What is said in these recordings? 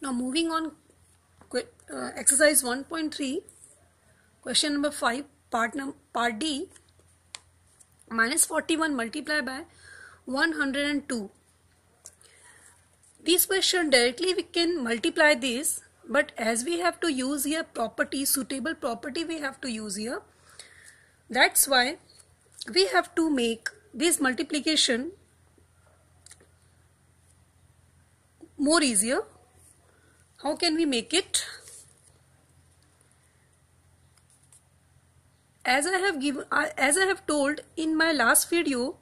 Now moving on, exercise 1.3, question number 5, part D, minus 41 multiplied by 102. This question directly we can multiply this, but as we have to use here property, suitable property we have to use here. That's why we have to make this multiplication more easier. How can we make it? As I have told in my last video,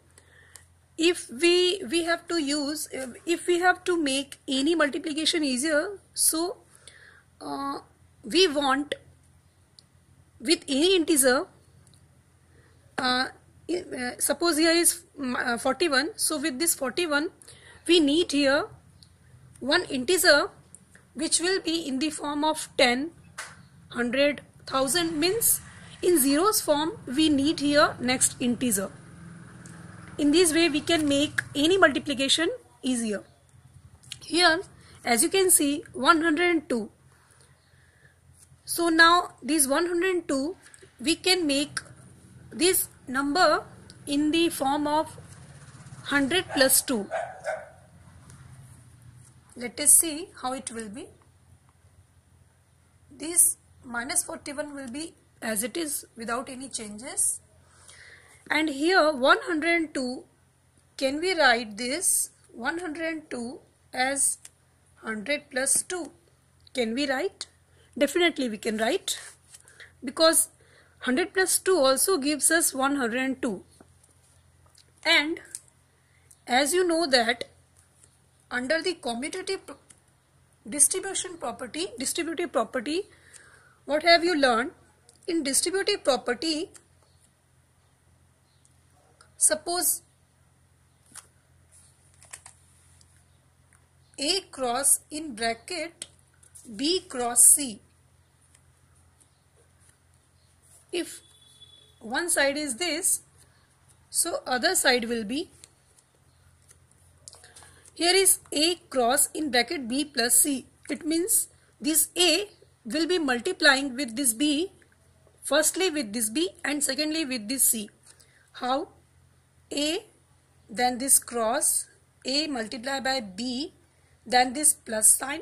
if we have to make any multiplication easier, so we want with any integer, suppose here is 41, so with this 41 we need here one integer which will be in the form of 10, 100, 1000, means in zeros form we need here next integer. In this way we can make any multiplication easier. Here as you can see 102. So now this 102 we can make this number in the form of 100 plus 2. Let us see how it will be. This minus 41 will be as it is without any changes. And here 102, can we write this 102 as 100 plus 2? Can we write? Definitely we can write, because 100 plus 2 also gives us 102. And as you know that under the commutative distributive property, what have you learned? In distributive property, suppose A cross in bracket B cross C. If one side is this, so other side will be, here is A cross in bracket B plus C. It means this A will be multiplying with this B, firstly with this B and secondly with this C. How? A, then this cross, A multiplied by B, then this plus sign,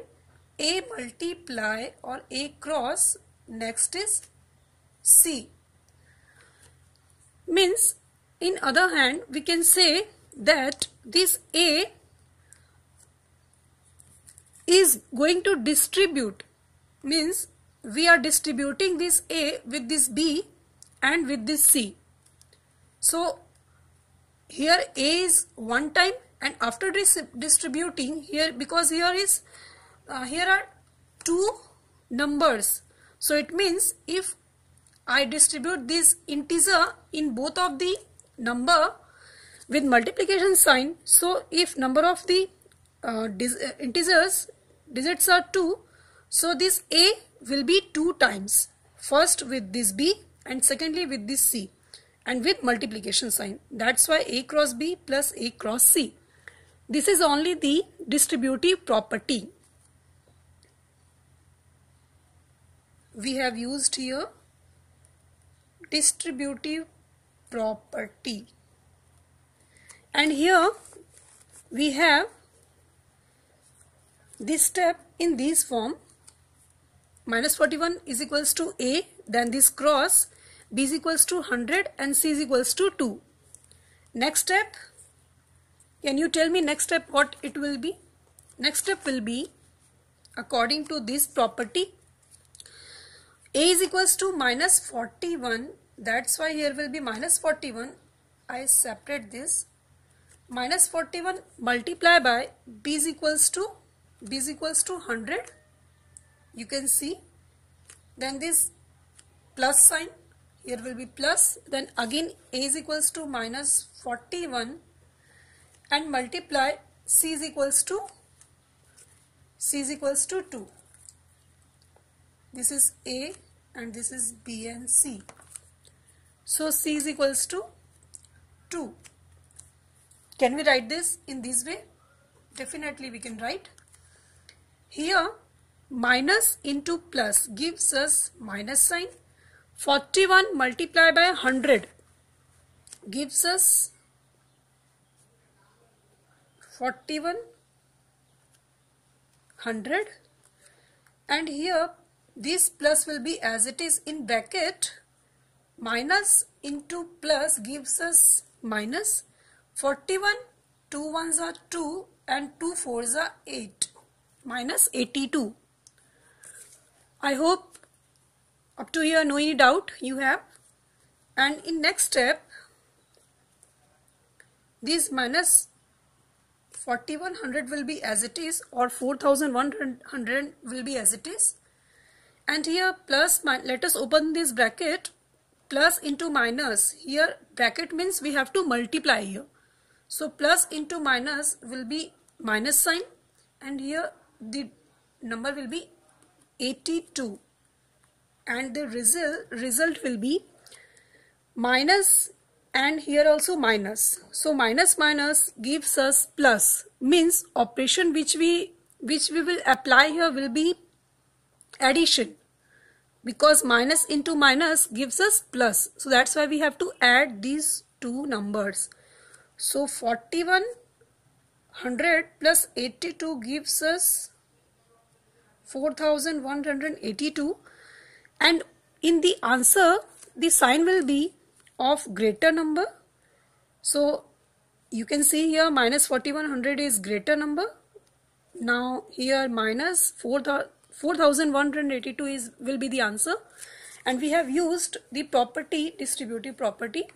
A multiply or A cross, next is C. Means in other hand we can say that this A is going to distribute, means we are distributing this A with this B and with this C. So here A is one time, and after distributing here, because here are two numbers, so it means if I distribute this integer in both of the number with multiplication sign, so if number of the digits are 2, so this A will be 2 times, first with this B and secondly with this C, and with multiplication sign. That's why A cross B plus A cross C. This is only the distributive property. We have used here distributive property, and here we have this step in this form. Minus 41 is equals to A, then this cross, B is equals to 100 and C is equals to 2. Next step, can you tell me next step what it will be? Next step will be, according to this property, A is equals to minus 41, that's why here will be minus 41. I separate this. Minus 41 multiply by B is equals to 100. You can see. Then this plus sign, here will be plus, then again A is equals to minus 41 and multiply C is equals to 2. This is A and this is B and C. So C is equals to 2. Can we write this in this way? Definitely we can write. Here minus into plus gives us minus sign. 41 multiplied by 100 gives us 4100, and here this plus will be as it is in bracket. Minus into plus gives us minus. 41, 2 ones are 2 and 2 fours are 8, minus 82. I hope up to here no any doubt you have. And in next step, this minus 4100 will be as it is, or 4100 will be as it is, and here plus, let us open this bracket, plus into minus. Here bracket means we have to multiply here, so plus into minus will be minus sign, and here the number will be 82, and the result will be minus, and here also minus. So minus minus gives us plus, means operation which we will apply here will be addition, because minus into minus gives us plus. So that's why we have to add these two numbers. So 4100 plus 82 gives us 4182, and in the answer the sign will be of greater number. So you can see here minus 4100 is greater number. Now here minus 4182 will be the answer, and we have used the property, distributive property.